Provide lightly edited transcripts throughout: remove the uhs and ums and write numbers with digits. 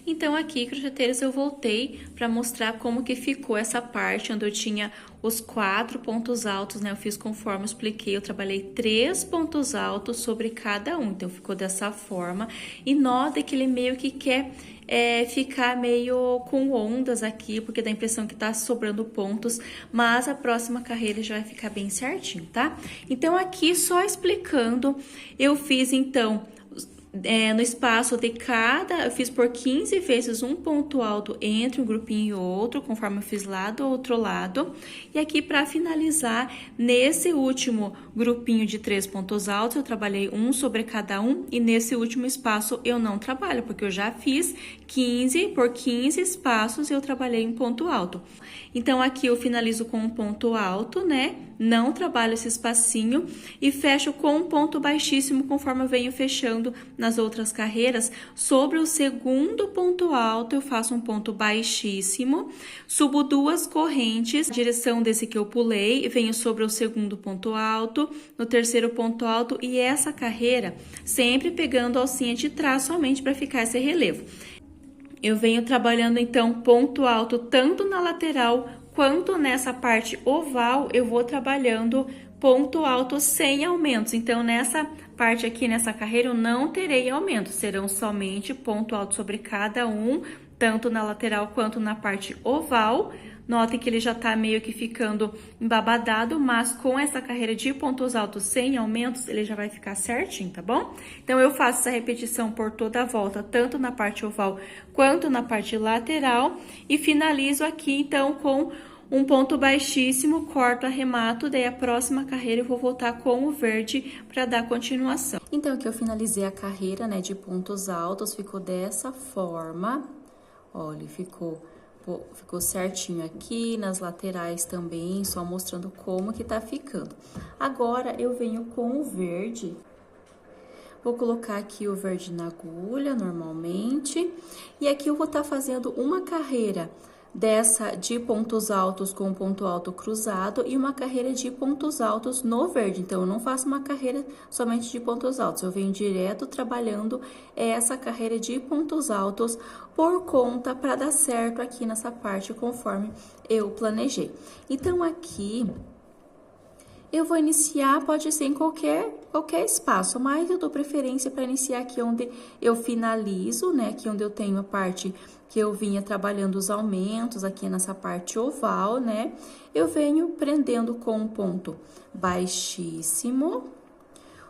Então aqui, crocheteiros, eu voltei para mostrar como que ficou essa parte onde eu tinha os 4 pontos altos, né? Eu fiz conforme eu expliquei, eu trabalhei 3 pontos altos sobre cada um, então ficou dessa forma. E nota que ele meio que quer ficar meio com ondas aqui, porque dá a impressão que tá sobrando pontos, mas a próxima carreira já vai ficar bem certinho, tá? Então aqui, só explicando, eu fiz então... no espaço de cada, eu fiz por 15 vezes um ponto alto entre um grupinho e outro, conforme eu fiz lá do outro lado. E aqui, para finalizar, nesse último grupinho de 3 pontos altos, eu trabalhei um sobre cada um. E nesse último espaço, eu não trabalho, porque eu já fiz 15 por 15 espaços e eu trabalhei em ponto alto. Então, aqui eu finalizo com um ponto alto, né? Não trabalho esse espacinho e fecho com um ponto baixíssimo, conforme eu venho fechando nas outras carreiras. Sobre o segundo ponto alto, eu faço um ponto baixíssimo, subo 2 correntes, na direção desse que eu pulei, venho sobre o segundo ponto alto, no terceiro ponto alto, e essa carreira sempre pegando a alcinha de trás somente para ficar esse relevo. Eu venho trabalhando, então, ponto alto tanto na lateral quanto nessa parte oval, eu vou trabalhando ponto alto sem aumentos. Então, nessa parte aqui, nessa carreira, eu não terei aumentos, serão somente ponto alto sobre cada um, tanto na lateral quanto na parte oval. Notem que ele já tá meio que ficando embabadado, mas com essa carreira de pontos altos sem aumentos, ele já vai ficar certinho, tá bom? Então, eu faço essa repetição por toda a volta, tanto na parte oval quanto na parte lateral, e finalizo aqui, então, com um ponto baixíssimo, corto, arremato, daí a próxima carreira eu vou voltar com o verde para dar continuação. Então, aqui eu finalizei a carreira, né, de pontos altos, ficou dessa forma, olha, ficou certinho aqui, nas laterais também, só mostrando como que tá ficando. Agora, eu venho com o verde, vou colocar aqui o verde na agulha, normalmente, e aqui eu vou estar fazendo uma carreira dessa de pontos altos com ponto alto cruzado e uma carreira de pontos altos no verde. Então, eu não faço uma carreira somente de pontos altos, eu venho direto trabalhando essa carreira de pontos altos por conta para dar certo aqui nessa parte conforme eu planejei. Então, aqui eu vou iniciar, pode ser em qualquer espaço, mas eu dou preferência para iniciar aqui onde eu finalizo, né? Aqui onde eu tenho a parte que eu vinha trabalhando os aumentos, aqui nessa parte oval, né? Eu venho prendendo com um ponto baixíssimo,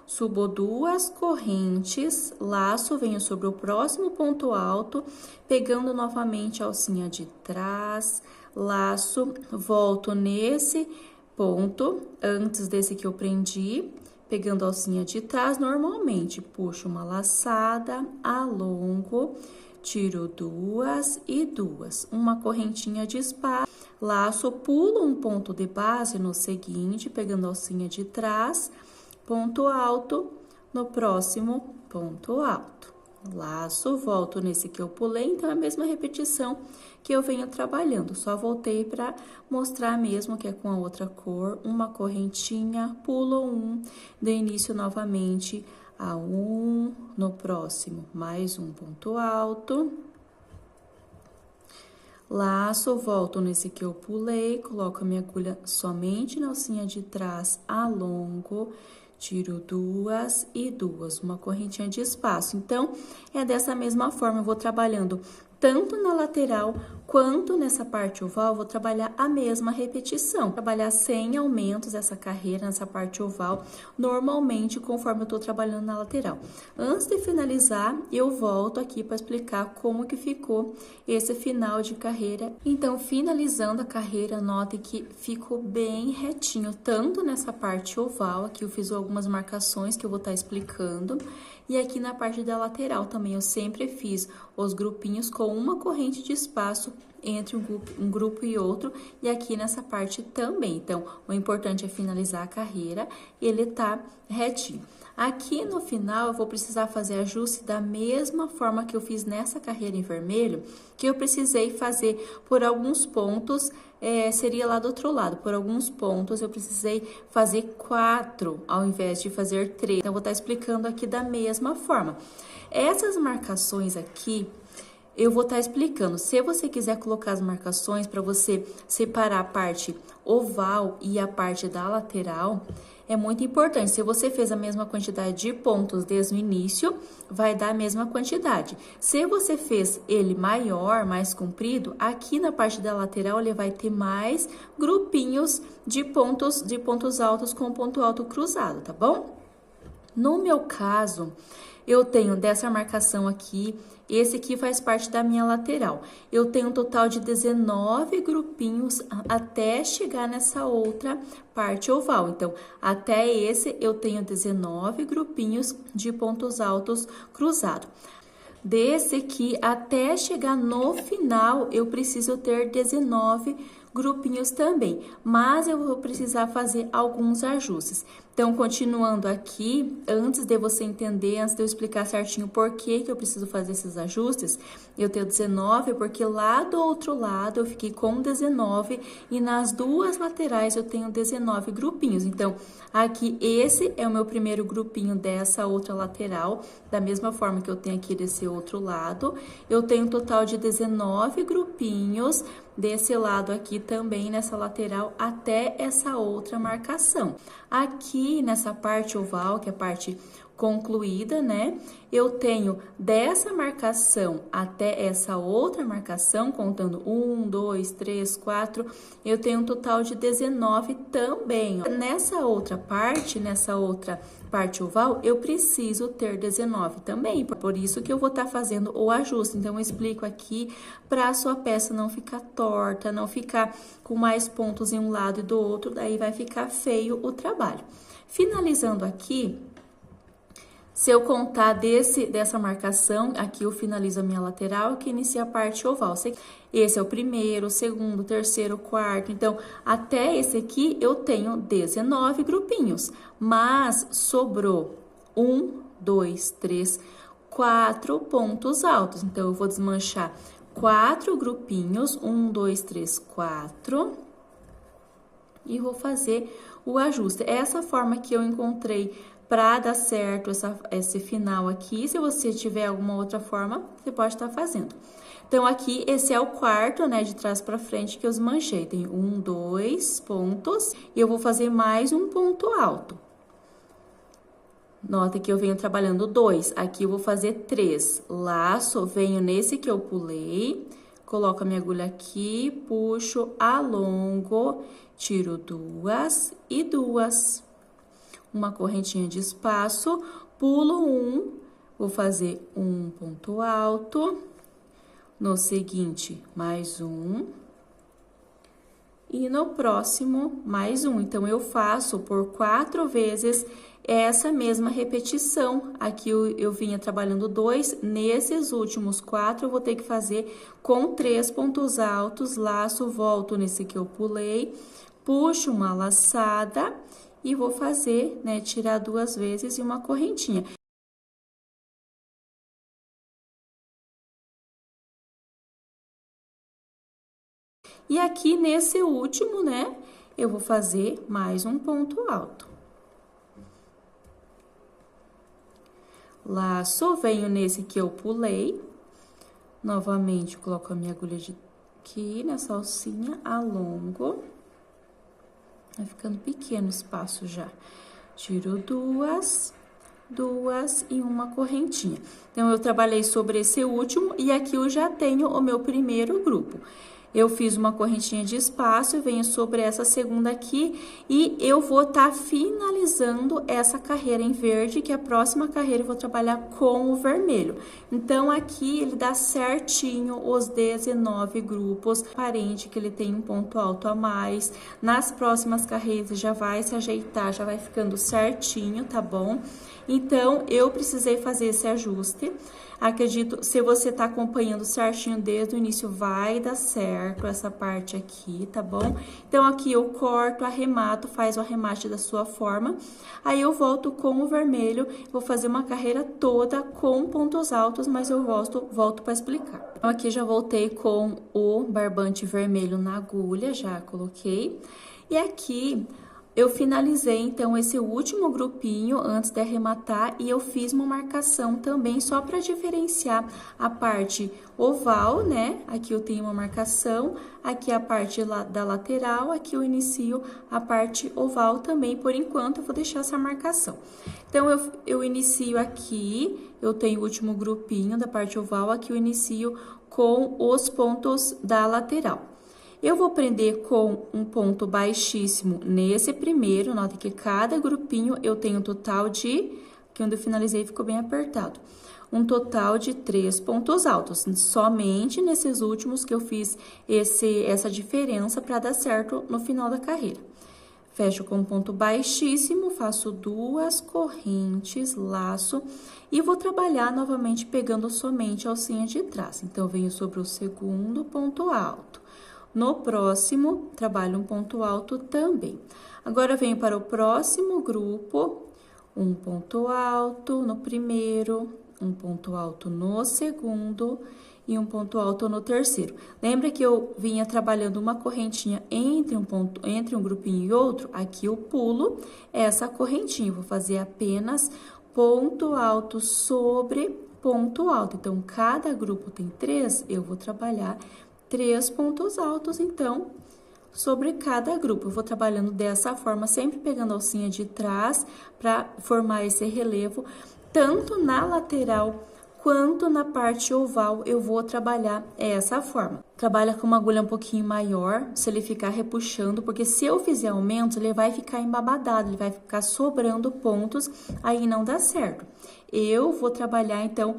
subo 2 correntes, laço, venho sobre o próximo ponto alto, pegando novamente a alcinha de trás, laço, volto nesse ponto, antes desse que eu prendi, pegando a alcinha de trás, normalmente, puxo uma laçada, alongo, tiro 2 e 2, uma correntinha de espaço, laço, pulo um ponto de base no seguinte, pegando a alcinha de trás, ponto alto, no próximo ponto alto. Laço, volto nesse que eu pulei, então é a mesma repetição que eu venho trabalhando, só voltei para mostrar mesmo que é com a outra cor, uma correntinha, pulo um, dou início novamente a um, no próximo, mais um ponto alto, laço, volto nesse que eu pulei, coloco a minha agulha somente na alcinha de trás, alongo, tiro 2 e 2, uma correntinha de espaço. Então, é dessa mesma forma, eu vou trabalhando tanto na lateral quanto nessa parte oval, eu vou trabalhar a mesma repetição. Trabalhar sem aumentos essa carreira, nessa parte oval, normalmente conforme eu tô trabalhando na lateral. Antes de finalizar, eu volto aqui para explicar como que ficou esse final de carreira. Então, finalizando a carreira, note que ficou bem retinho, tanto nessa parte oval, aqui eu fiz algumas marcações que eu vou estar explicando, e aqui na parte da lateral também eu sempre fiz os grupinhos com uma corrente de espaço entre um grupo e outro, e aqui nessa parte também. Então, o importante é finalizar a carreira e ele tá retinho. Aqui no final, eu vou precisar fazer ajuste da mesma forma que eu fiz nessa carreira em vermelho, que eu precisei fazer por alguns pontos, seria lá do outro lado. Por alguns pontos, eu precisei fazer 4 ao invés de fazer 3. Então, eu vou estar explicando aqui da mesma forma. Essas marcações aqui, eu vou estar explicando. Se você quiser colocar as marcações para você separar a parte oval e a parte da lateral, é muito importante. Se você fez a mesma quantidade de pontos desde o início, vai dar a mesma quantidade. Se você fez ele maior, mais comprido, aqui na parte da lateral ele vai ter mais grupinhos de pontos altos com ponto alto cruzado, tá bom? No meu caso, eu tenho dessa marcação aqui, esse aqui faz parte da minha lateral. Eu tenho um total de 19 grupinhos até chegar nessa outra parte oval. Então, até esse eu tenho 19 grupinhos de pontos altos cruzados. Desse aqui até chegar no final, eu preciso ter 19 grupinhos também, mas eu vou precisar fazer alguns ajustes. Então, continuando aqui, antes de você entender, antes de eu explicar certinho por que eu preciso fazer esses ajustes, eu tenho 19, porque lá do outro lado eu fiquei com 19 e nas duas laterais eu tenho 19 grupinhos. Então, aqui esse é o meu primeiro grupinho dessa outra lateral, da mesma forma que eu tenho aqui desse outro lado. Eu tenho um total de 19 grupinhos desse lado aqui também, nessa lateral, até essa outra marcação. Aqui, nessa parte oval, que é a parte concluída, né? Eu tenho dessa marcação até essa outra marcação, contando 1, 2, 3, 4, eu tenho um total de 19 também. Nessa outra parte oval, eu preciso ter 19 também, por isso que eu vou estar fazendo o ajuste. Então, eu explico aqui para a sua peça não ficar torta, não ficar com mais pontos em um lado e do outro, daí vai ficar feio o trabalho. Finalizando aqui, se eu contar dessa marcação, aqui eu finalizo a minha lateral, que inicia a parte oval. Esse é o primeiro, segundo, terceiro, quarto. Então, até esse aqui eu tenho 19 grupinhos, mas sobrou 1, 2, 3, 4 pontos altos. Então, eu vou desmanchar 4 grupinhos, 1, 2, 3, 4, e vou fazer o ajuste. Essa forma que eu encontrei para dar certo esse final aqui. Se você tiver alguma outra forma, você pode estar fazendo. Então, aqui, esse é o quarto, né, de trás para frente que eu desmanchei. Tem 1, 2 pontos, e eu vou fazer mais um ponto alto. Nota que eu venho trabalhando 2, aqui eu vou fazer 3. Laço, venho nesse que eu pulei, coloco a minha agulha aqui, puxo, alongo, tiro 2 e 2. Uma correntinha de espaço, pulo 1, vou fazer um ponto alto, no seguinte, mais um, e no próximo, mais um. Então, eu faço por 4 vezes essa mesma repetição. Aqui eu vinha trabalhando 2, nesses últimos 4 eu vou ter que fazer com 3 pontos altos, laço, volto nesse que eu pulei, puxo uma laçada, e vou fazer, né, tirar 2 vezes e uma correntinha. E aqui, nesse último, né, eu vou fazer mais um ponto alto. Laço, venho nesse que eu pulei. Novamente, coloco a minha agulha aqui nessa alcinha, alongo. Vai ficando pequeno o espaço já. Tiro 2 e uma correntinha. Então, eu trabalhei sobre esse último e aqui eu já tenho o meu primeiro grupo. Eu fiz uma correntinha de espaço e venho sobre essa segunda aqui e eu vou estar finalizando essa carreira em verde, que a próxima carreira eu vou trabalhar com o vermelho. Então, aqui ele dá certinho os 19 grupos, aparente que ele tem um ponto alto a mais. Nas próximas carreiras já vai se ajeitar, já vai ficando certinho, tá bom? Então, eu precisei fazer esse ajuste. Acredito, se você tá acompanhando certinho desde o início, vai dar certo essa parte aqui, tá bom? Então, aqui eu corto, arremato, faz o arremate da sua forma. Aí, eu volto com o vermelho, vou fazer uma carreira toda com pontos altos, mas eu volto para explicar. Então, aqui já voltei com o barbante vermelho na agulha, já coloquei. E aqui, Eu finalizei, então, esse último grupinho antes de arrematar e eu fiz uma marcação também só para diferenciar a parte oval, né? Aqui eu tenho uma marcação, aqui a parte da lateral, aqui eu inicio a parte oval também, por enquanto eu vou deixar essa marcação. Então, eu inicio aqui, eu tenho o último grupinho da parte oval, aqui eu inicio com os pontos da lateral. Eu vou prender com um ponto baixíssimo nesse primeiro, nota que cada grupinho eu tenho um total de, que onde eu finalizei ficou bem apertado, um total de 3 pontos altos, somente nesses últimos que eu fiz essa diferença para dar certo no final da carreira. Fecho com um ponto baixíssimo, faço 2 correntes, laço, e vou trabalhar novamente pegando somente a alcinha de trás. Então, eu venho sobre o segundo ponto alto. No próximo, trabalho um ponto alto também. Agora, eu venho para o próximo grupo, um ponto alto no primeiro, um ponto alto no segundo e um ponto alto no terceiro. Lembra que eu vinha trabalhando uma correntinha entre um grupinho e outro? Aqui eu pulo essa correntinha, vou fazer apenas ponto alto sobre ponto alto. Então, cada grupo tem 3, eu vou trabalhar 3 pontos altos, então, sobre cada grupo. Eu vou trabalhando dessa forma, sempre pegando a alcinha de trás para formar esse relevo, tanto na lateral quanto na parte oval, eu vou trabalhar essa forma. Trabalha com uma agulha um pouquinho maior, se ele ficar repuxando, porque se eu fizer aumentos, ele vai ficar embabadado, ele vai ficar sobrando pontos, aí não dá certo. Eu vou trabalhar, então,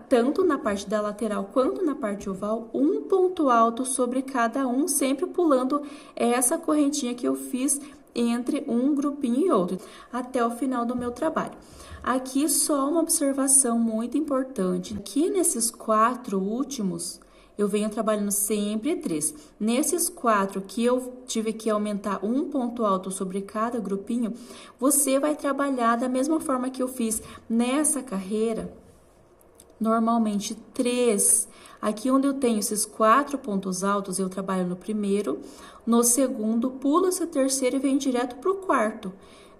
tanto na parte da lateral quanto na parte oval, um ponto alto sobre cada um, sempre pulando essa correntinha que eu fiz entre um grupinho e outro, até o final do meu trabalho. Aqui, só uma observação muito importante. Aqui, nesses 4 últimos, eu venho trabalhando sempre 3. Nesses 4 que eu tive que aumentar um ponto alto sobre cada grupinho, você vai trabalhar da mesma forma que eu fiz nessa carreira, normalmente 3. Aqui onde eu tenho esses 4 pontos altos, eu trabalho no primeiro, no segundo, pulo esse terceiro e venho direto para o quarto.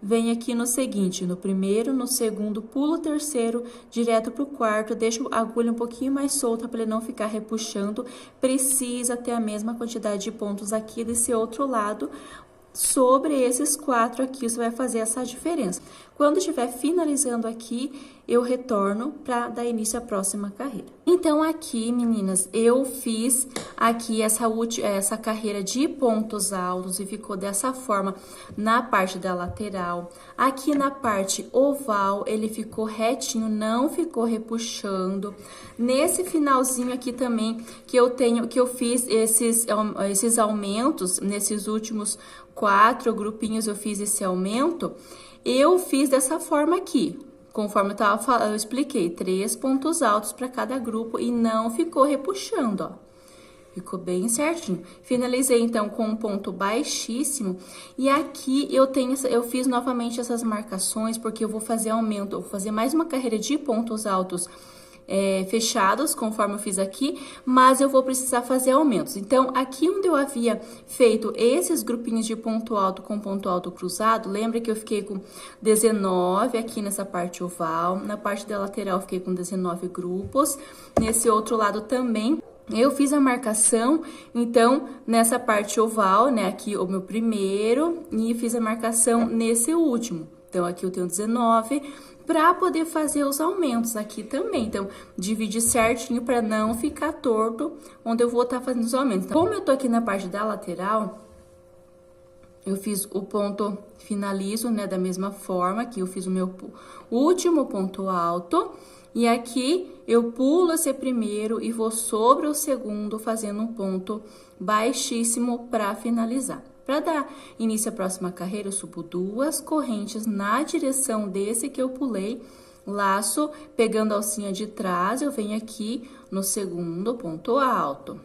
Vem aqui no seguinte, no primeiro, no segundo, pulo o terceiro, direto para o quarto, deixo a agulha um pouquinho mais solta para ele não ficar repuxando. Precisa ter a mesma quantidade de pontos aqui desse outro lado. Sobre esses 4 aqui, você vai fazer essa diferença. Quando estiver finalizando aqui, eu retorno para dar início à próxima carreira. Então, aqui, meninas, eu fiz aqui essa carreira de pontos altos e ficou dessa forma na parte da lateral. Aqui na parte oval, ele ficou retinho, não ficou repuxando. Nesse finalzinho aqui também, que eu fiz esses aumentos, nesses últimos 4 grupinhos eu fiz esse aumento, eu fiz dessa forma aqui. Conforme eu expliquei, 3 pontos altos para cada grupo e não ficou repuxando, ó. Ficou bem certinho. Finalizei, então, com um ponto baixíssimo. E aqui eu fiz novamente essas marcações, porque eu vou fazer aumento, eu vou fazer mais uma carreira de pontos altos fechados, conforme eu fiz aqui, mas eu vou precisar fazer aumentos. Então, aqui onde eu havia feito esses grupinhos de ponto alto com ponto alto cruzado, lembra que eu fiquei com 19 aqui nessa parte oval, na parte da lateral eu fiquei com 19 grupos, nesse outro lado também. Eu fiz a marcação, então, nessa parte oval, né, aqui o meu primeiro, e fiz a marcação nesse último. Então, aqui eu tenho 19, para poder fazer os aumentos aqui também. Então, divide certinho para não ficar torto, onde eu vou estar fazendo os aumentos. Então, como eu tô aqui na parte da lateral, eu fiz o ponto, finalizo, né, da mesma forma, aqui eu fiz o meu último ponto alto, e aqui eu pulo esse primeiro e vou sobre o segundo, fazendo um ponto baixíssimo para finalizar. Para dar início à próxima carreira, eu subo 2 correntes na direção desse que eu pulei, laço, pegando a alcinha de trás, eu venho aqui no segundo ponto alto,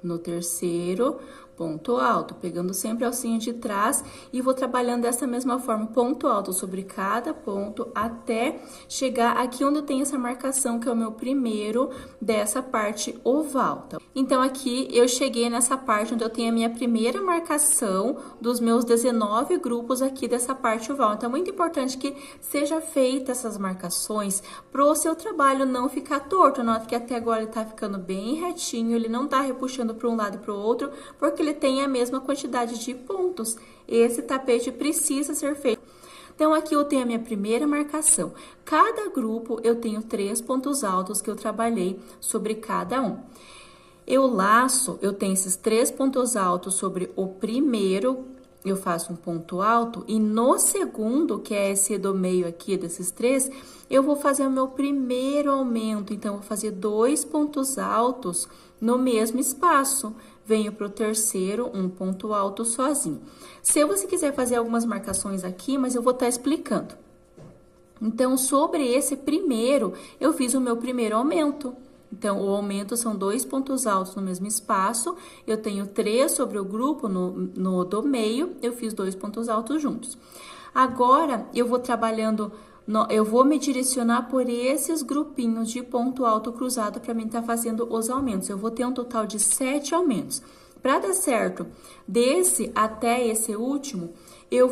no terceiro ponto alto, pegando sempre a alcinha de trás e vou trabalhando dessa mesma forma, ponto alto sobre cada ponto até chegar aqui onde eu tenho essa marcação, que é o meu primeiro dessa parte oval. Então, aqui eu cheguei nessa parte onde eu tenho a minha primeira marcação dos meus 19 grupos aqui dessa parte oval. Então, é muito importante que seja feita essas marcações para o seu trabalho não ficar torto. Nota que até agora ele tá ficando bem retinho, ele não tá repuxando para um lado e para o outro, porque ele tem a mesma quantidade de pontos. Esse tapete precisa ser feito. Então, aqui eu tenho a minha primeira marcação. Cada grupo eu tenho 3 pontos altos que eu trabalhei sobre cada um. Eu laço, eu tenho esses 3 pontos altos sobre o primeiro, eu faço um ponto alto, e no segundo, que é esse do meio aqui desses 3, eu vou fazer o meu primeiro aumento. Então, eu vou fazer 2 pontos altos no mesmo espaço. Venho para o terceiro, um ponto alto sozinho. Se você quiser fazer algumas marcações aqui, mas eu vou estar explicando. Então, sobre esse primeiro, eu fiz o meu primeiro aumento. Então, o aumento são 2 pontos altos no mesmo espaço. Eu tenho 3 sobre o grupo no do meio, eu fiz 2 pontos altos juntos. Agora, eu vou trabalhando, eu vou me direcionar por esses grupinhos de ponto alto cruzado para mim estar fazendo os aumentos. Eu vou ter um total de 7 aumentos. Para dar certo, desse até esse último, eu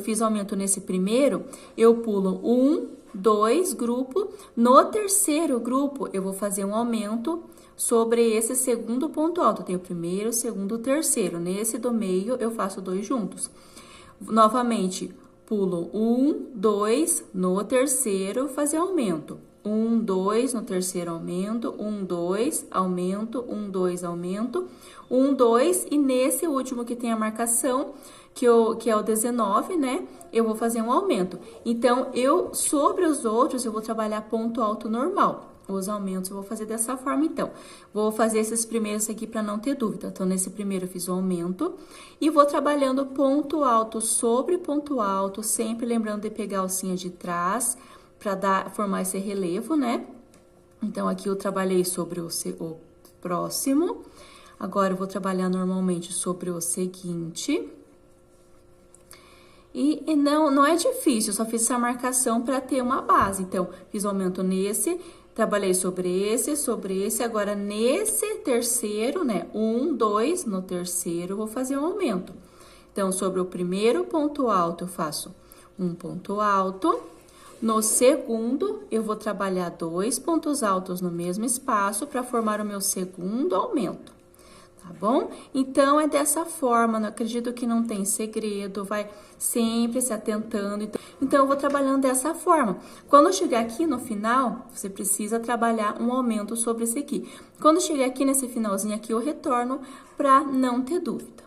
fiz aumento nesse primeiro, eu pulo 1, 2 grupo. No terceiro grupo, eu vou fazer um aumento sobre esse segundo ponto alto. Eu tenho o primeiro, segundo, terceiro. Nesse do meio, eu faço 2 juntos. Novamente, pulo 1, 2, no terceiro, fazer aumento. 1, 2, no terceiro aumento, 1, 2, aumento, 1, 2, aumento, 1, 2, e nesse último que tem a marcação, que é o 19, né? Eu vou fazer um aumento. Então, sobre os outros, eu vou trabalhar ponto alto normal. Os aumentos eu vou fazer dessa forma, então. Vou fazer esses primeiros aqui para não ter dúvida. Então, nesse primeiro eu fiz o aumento e vou trabalhando ponto alto sobre ponto alto, sempre lembrando de pegar a alcinha de trás para formar esse relevo, né? Então, aqui eu trabalhei sobre o próximo. Agora, eu vou trabalhar normalmente sobre o seguinte. E não é difícil, eu só fiz essa marcação para ter uma base. Então, fiz o aumento nesse, trabalhei sobre esse. Agora, nesse terceiro, né? 1, 2, no terceiro, eu vou fazer um aumento. Então, sobre o primeiro ponto alto, eu faço um ponto alto. No segundo, eu vou trabalhar 2 pontos altos no mesmo espaço para formar o meu segundo aumento, tá bom? Então, é dessa forma, não acredito que não tem segredo, vai sempre se atentando. Então, eu vou trabalhando dessa forma. Quando eu chegar aqui no final, você precisa trabalhar um aumento sobre esse aqui. Quando eu chegar aqui nesse finalzinho aqui, eu retorno para não ter dúvida.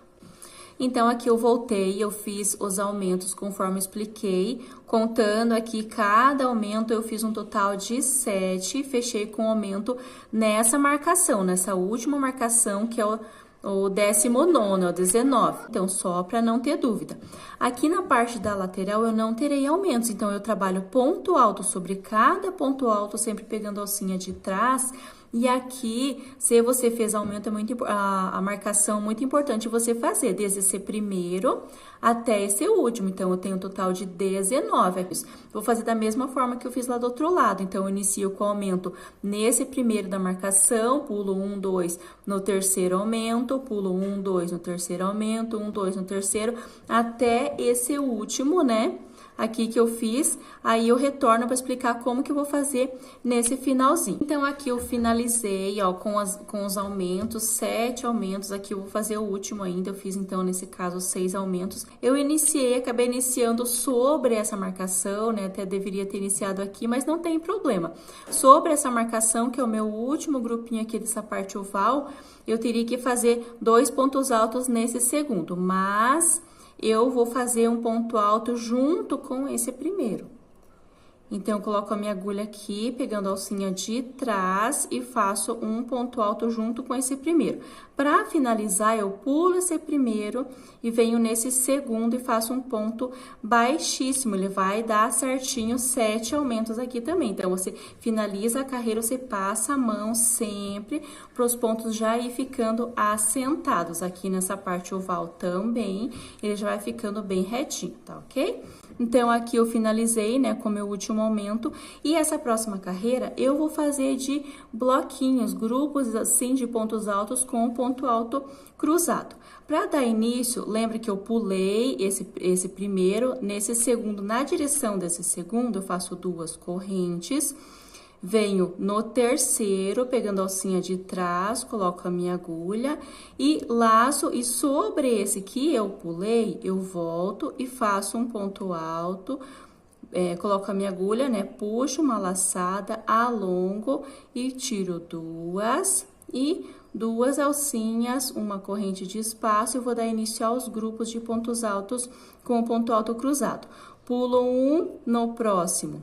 Então, aqui eu voltei, eu fiz os aumentos conforme eu expliquei, contando aqui cada aumento, eu fiz um total de 7, fechei com o aumento nessa marcação, nessa última marcação, que é o 19º, é o 19. Então, só para não ter dúvida. Aqui na parte da lateral, eu não terei aumentos, então, eu trabalho ponto alto sobre cada ponto alto, sempre pegando a alcinha de trás. E aqui, se você fez aumento, a marcação é muito importante você fazer, desde esse primeiro até esse último. Então, eu tenho um total de 19. Vou fazer da mesma forma que eu fiz lá do outro lado. Então, eu inicio com o aumento nesse primeiro da marcação, pulo 1, 2 no terceiro aumento, pulo 1, 2 no terceiro aumento, 1, 2 no terceiro, até esse último, né? Aqui que eu fiz, aí eu retorno para explicar como que eu vou fazer nesse finalzinho. Então, aqui eu finalizei, ó, com os aumentos, 7 aumentos, aqui eu vou fazer o último ainda, eu fiz, então, nesse caso, 6 aumentos. Eu acabei iniciando sobre essa marcação, né, até deveria ter iniciado aqui, mas não tem problema. Sobre essa marcação, que é o meu último grupinho aqui dessa parte oval, eu teria que fazer 2 pontos altos nesse segundo, mas eu vou fazer um ponto alto junto com esse primeiro. Então, eu coloco a minha agulha aqui, pegando a alcinha de trás e faço um ponto alto junto com esse primeiro. Para finalizar, eu pulo esse primeiro e venho nesse segundo e faço um ponto baixíssimo. Ele vai dar certinho 7 aumentos aqui também. Então, você finaliza a carreira, você passa a mão sempre para os pontos já ir ficando assentados. Aqui nessa parte oval também, ele já vai ficando bem retinho, tá ok? Então, aqui eu finalizei, né, com o meu último aumento. E essa próxima carreira, eu vou fazer de bloquinhos, grupos, assim, de pontos altos com o ponto alto cruzado. Para dar início, lembra que eu pulei esse primeiro. Nesse segundo, na direção desse segundo, eu faço 2 correntes. Venho no terceiro, pegando a alcinha de trás, coloco a minha agulha e laço, e sobre esse que eu pulei, eu volto e faço um ponto alto, coloco a minha agulha, né, puxo uma laçada, alongo e tiro 2 e 2 alcinhas, uma corrente de espaço, eu vou dar início aos grupos de pontos altos com o ponto alto cruzado. Pulo um no próximo.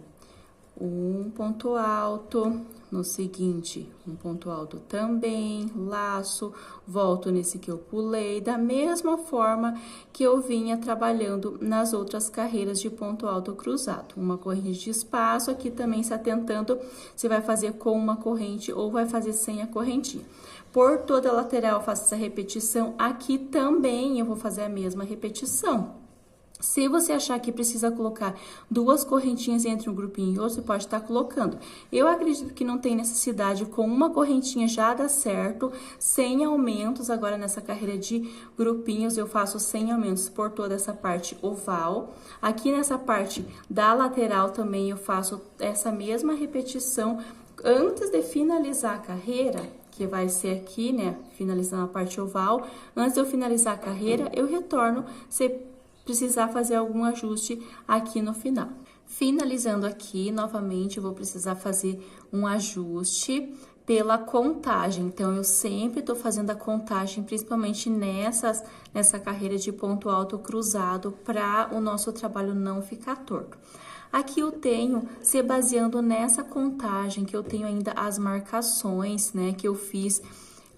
Um ponto alto, no seguinte, um ponto alto também, laço, volto nesse que eu pulei, da mesma forma que eu vinha trabalhando nas outras carreiras de ponto alto cruzado. Uma corrente de espaço, aqui também se atentando se vai fazer com uma corrente ou vai fazer sem a correntinha. Por toda a lateral, eu faço essa repetição, aqui também eu vou fazer a mesma repetição. Se você achar que precisa colocar 2 correntinhas entre um grupinho e outro, você pode estar colocando. Eu acredito que não tem necessidade, com uma correntinha já dá certo, sem aumentos. Agora, nessa carreira de grupinhos, eu faço sem aumentos por toda essa parte oval. Aqui nessa parte da lateral também eu faço essa mesma repetição antes de finalizar a carreira, que vai ser aqui, né, finalizando a parte oval. Antes de eu finalizar a carreira, eu retorno, precisar fazer algum ajuste aqui no final. Finalizando aqui, novamente, eu vou precisar fazer um ajuste pela contagem. Então, eu sempre tô fazendo a contagem, principalmente nessa carreira de ponto alto cruzado, para o nosso trabalho não ficar torto. Aqui eu tenho, se baseando nessa contagem, que eu tenho ainda as marcações, né, que eu fiz.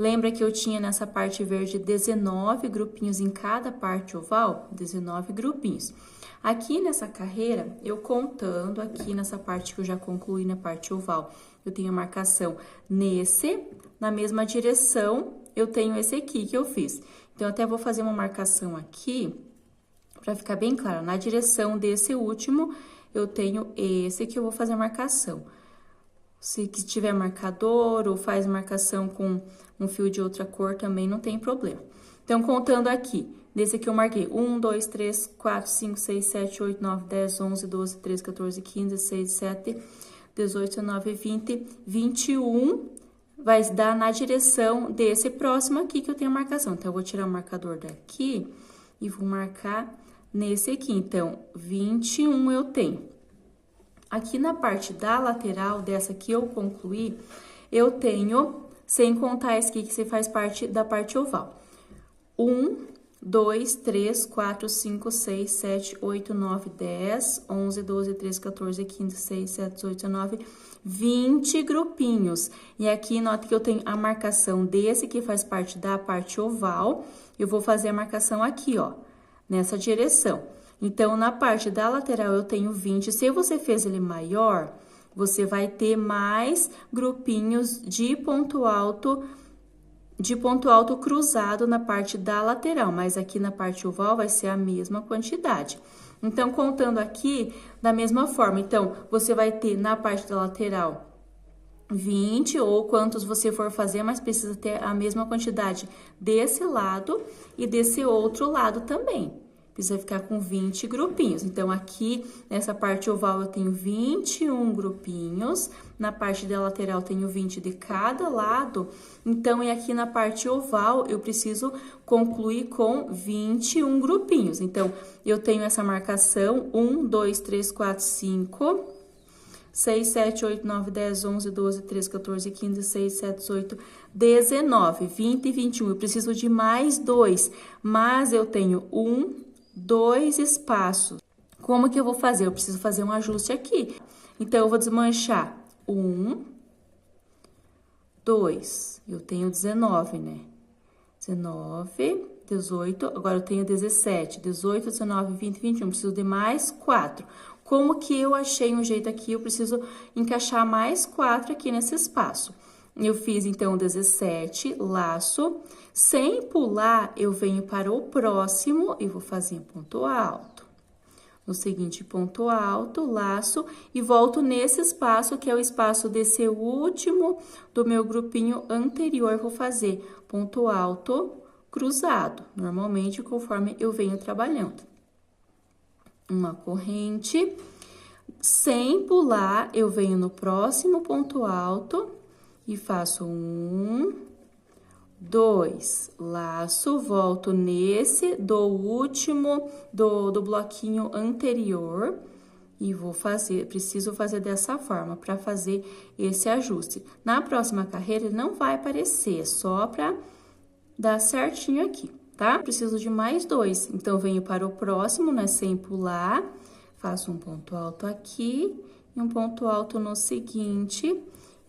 Lembra que eu tinha nessa parte verde 19 grupinhos em cada parte oval? 19 grupinhos. Aqui nessa carreira, eu contando aqui nessa parte que eu já concluí na parte oval, eu tenho a marcação na mesma direção, eu tenho esse aqui que eu fiz. Então, eu até vou fazer uma marcação aqui, para ficar bem claro. Na direção desse último, eu tenho esse que eu vou fazer a marcação. Se tiver marcador ou faz marcação com um fio de outra cor, também não tem problema. Então, contando aqui, nesse aqui eu marquei 1, 2, 3, 4, 5, 6, 7, 8, 9, 10, 11, 12, 13, 14, 15, 16, 17, 18, 19, 20, 21. Vai dar na direção desse próximo aqui que eu tenho a marcação. Então, eu vou tirar o marcador daqui e vou marcar nesse aqui. Então, 21 eu tenho. Aqui na parte da lateral, dessa que eu concluí, eu tenho, sem contar esse aqui que você faz parte da parte oval. 1, 2, 3, 4, 5, 6, 7, 8, 9, 10, 11, 12, 13, 14, 15, 16, 17, 18, 19, 20 grupinhos. E aqui, nota que eu tenho a marcação desse que faz parte da parte oval. Eu vou fazer a marcação aqui, ó, nessa direção. Então, na parte da lateral, eu tenho 20. Se você fez ele maior, você vai ter mais grupinhos de ponto alto cruzado na parte da lateral. Mas aqui na parte oval vai ser a mesma quantidade. Então, contando aqui, da mesma forma. Então, você vai ter na parte da lateral 20 ou quantos você for fazer, mas precisa ter a mesma quantidade desse lado e desse outro lado também. Precisa ficar com 20 grupinhos. Então, aqui, nessa parte oval, eu tenho 21 grupinhos. Na parte da lateral, tenho 20 de cada lado. Então, e aqui na parte oval, eu preciso concluir com 21 grupinhos. Então, eu tenho essa marcação, 1, 2, 3, 4, 5... 6, 7, 8, 9, 10, 11, 12, 13, 14, 15, 16, 17, 18, 19, 20 e 21. Eu preciso de mais 2, mas eu tenho 1, 2 espaços. Como que eu vou fazer? Eu preciso fazer um ajuste aqui. Então, eu vou desmanchar 1, 2, eu tenho 19, né? 19, 18, agora eu tenho 17, 18, 19, 20, 21, preciso de mais 4. Como que eu achei um jeito aqui, eu preciso encaixar mais 4 aqui nesse espaço. Eu fiz, então, 17, laço. Sem pular, eu venho para o próximo e vou fazer um ponto alto. No seguinte ponto alto, laço, e volto nesse espaço, que é o espaço desse último do meu grupinho anterior. Vou fazer ponto alto, cruzado, normalmente conforme eu venho trabalhando. Uma corrente, sem pular, eu venho no próximo ponto alto e faço 1, 2, laço, volto nesse do último do bloquinho anterior e vou fazer, preciso fazer dessa forma para fazer esse ajuste. Na próxima carreira ele não vai aparecer, é só para dar certinho aqui, tá? Preciso de mais 2, então venho para o próximo, né, sem pular, faço um ponto alto aqui e um ponto alto no seguinte.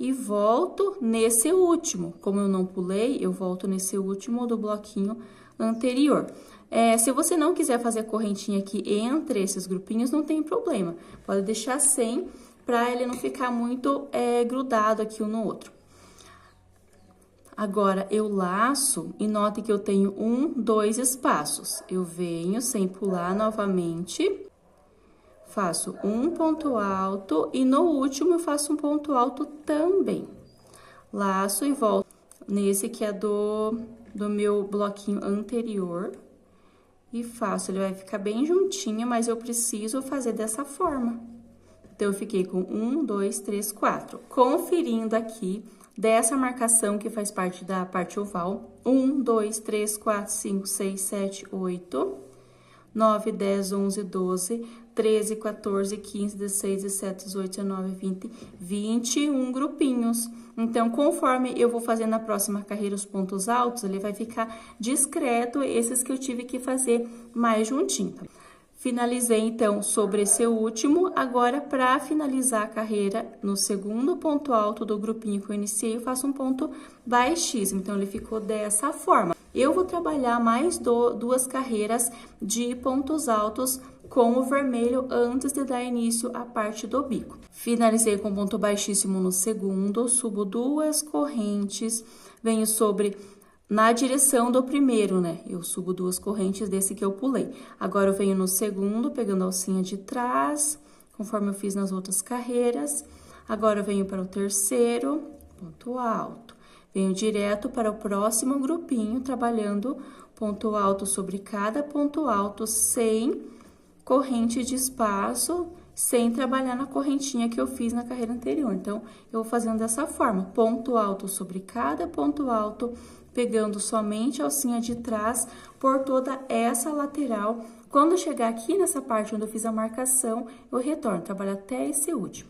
E volto nesse último. Como eu não pulei, eu volto nesse último do bloquinho anterior. Se você não quiser fazer a correntinha aqui entre esses grupinhos, não tem problema. Pode deixar sem, para ele não ficar muito grudado aqui um no outro. Agora, eu laço e note que eu tenho 1, 2 espaços. Eu venho sem pular novamente. Faço um ponto alto e no último eu faço um ponto alto também. Laço e volto nesse que é do meu bloquinho anterior. E faço, ele vai ficar bem juntinho, mas eu preciso fazer dessa forma. Então, eu fiquei com 1, 2, 3, 4. Conferindo aqui dessa marcação que faz parte da parte oval. 1, 2, 3, 4, 5, 6, 7, 8, 9, 10, 11, 12... 13, 14, 15, 16, 17, 18, 19, 20, 21 grupinhos. Então, conforme eu vou fazer na próxima carreira os pontos altos, ele vai ficar discreto, esses que eu tive que fazer mais juntinho. Finalizei, então, sobre esse último. Agora, para finalizar a carreira, no segundo ponto alto do grupinho que eu iniciei, eu faço um ponto baixíssimo. Então, ele ficou dessa forma. Eu vou trabalhar mais duas carreiras de pontos altos com o vermelho antes de dar início à parte do bico. Finalizei com ponto baixíssimo no segundo, subo 2 correntes, venho na direção do primeiro, né? Eu subo 2 correntes desse que eu pulei. Agora, eu venho no segundo, pegando a alcinha de trás, conforme eu fiz nas outras carreiras. Agora, eu venho para o terceiro, ponto alto. Venho direto para o próximo grupinho, trabalhando ponto alto sobre cada ponto alto, sem corrente de espaço, sem trabalhar na correntinha que eu fiz na carreira anterior. Então, eu vou fazendo dessa forma, ponto alto sobre cada ponto alto, pegando somente a alcinha de trás por toda essa lateral. Quando eu chegar aqui nessa parte onde eu fiz a marcação, eu retorno, trabalho até esse último.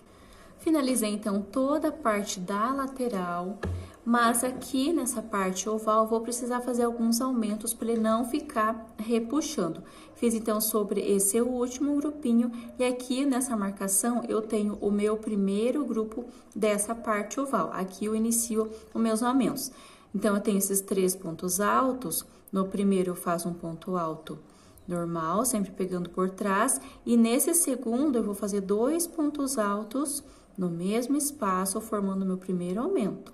Finalizei, então, toda a parte da lateral, mas aqui nessa parte oval, eu vou precisar fazer alguns aumentos para ele não ficar repuxando. Fiz, então, sobre esse último grupinho, e aqui nessa marcação, eu tenho o meu primeiro grupo dessa parte oval. Aqui eu inicio os meus aumentos. Então, eu tenho esses 3 pontos altos. No primeiro, eu faço um ponto alto normal, sempre pegando por trás. E nesse segundo, eu vou fazer 2 pontos altos no mesmo espaço, formando meu primeiro aumento.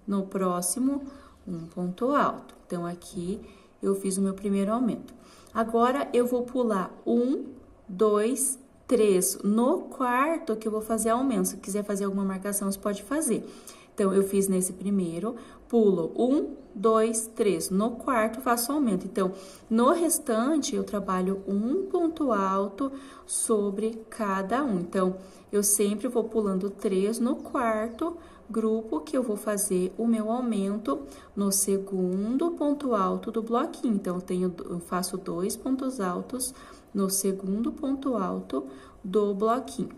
No próximo, um ponto alto. Então, aqui, eu fiz o meu primeiro aumento. Agora, eu vou pular 1, 2, 3. No quarto, que eu vou fazer aumento. Se quiser fazer alguma marcação, você pode fazer. Então, eu fiz nesse primeiro, pulo 1, 2, 3. No quarto, faço aumento. Então, no restante, eu trabalho um ponto alto sobre cada um. Então, eu sempre vou pulando 3 no quarto grupo, que eu vou fazer o meu aumento no segundo ponto alto do bloquinho. Então, eu faço 2 pontos altos no segundo ponto alto do bloquinho.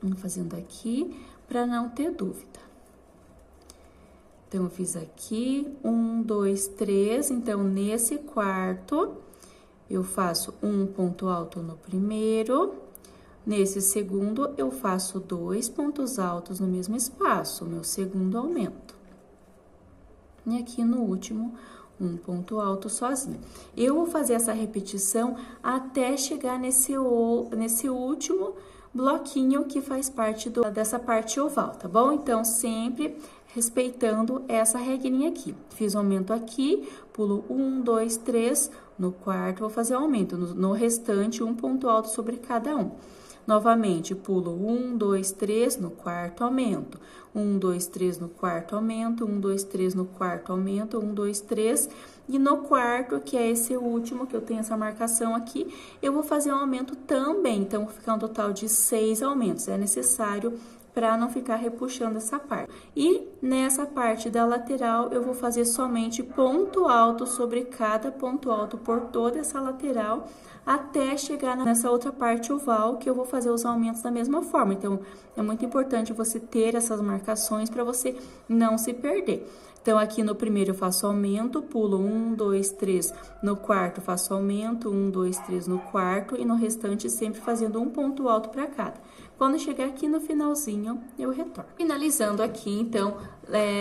Vou fazendo aqui para não ter dúvida. Então, eu fiz aqui 1, 2, 3. Então, nesse quarto, eu faço um ponto alto no primeiro, Nesse segundo, eu faço 2 pontos altos no mesmo espaço, meu segundo aumento. E aqui no último, um ponto alto sozinho. Eu vou fazer essa repetição até chegar nesse último bloquinho que faz parte dessa parte oval, tá bom? Então, sempre respeitando essa regrinha aqui. Fiz o aumento aqui, pulo 1, 2, 3, no quarto vou fazer o aumento, no restante, um ponto alto sobre cada um. Novamente, pulo 1, 2, 3, no quarto aumento. 1, 2, 3 no quarto aumento, 1, 2, 3 no quarto aumento, 1, 2, 3. E no quarto, que é esse último, que eu tenho essa marcação aqui, eu vou fazer um aumento também. Então, vou ficar um total de 6 aumentos. É necessário para não ficar repuxando essa parte. E nessa parte da lateral, eu vou fazer somente ponto alto sobre cada ponto alto por toda essa lateral, até chegar nessa outra parte oval, que eu vou fazer os aumentos da mesma forma. Então, é muito importante você ter essas marcações para você não se perder. Então, aqui no primeiro eu faço aumento, pulo 1, 2, 3, no quarto faço aumento, 1, 2, 3 no quarto, e no restante sempre fazendo um ponto alto para cada. Quando chegar aqui no finalzinho, eu retorno. Finalizando aqui, então,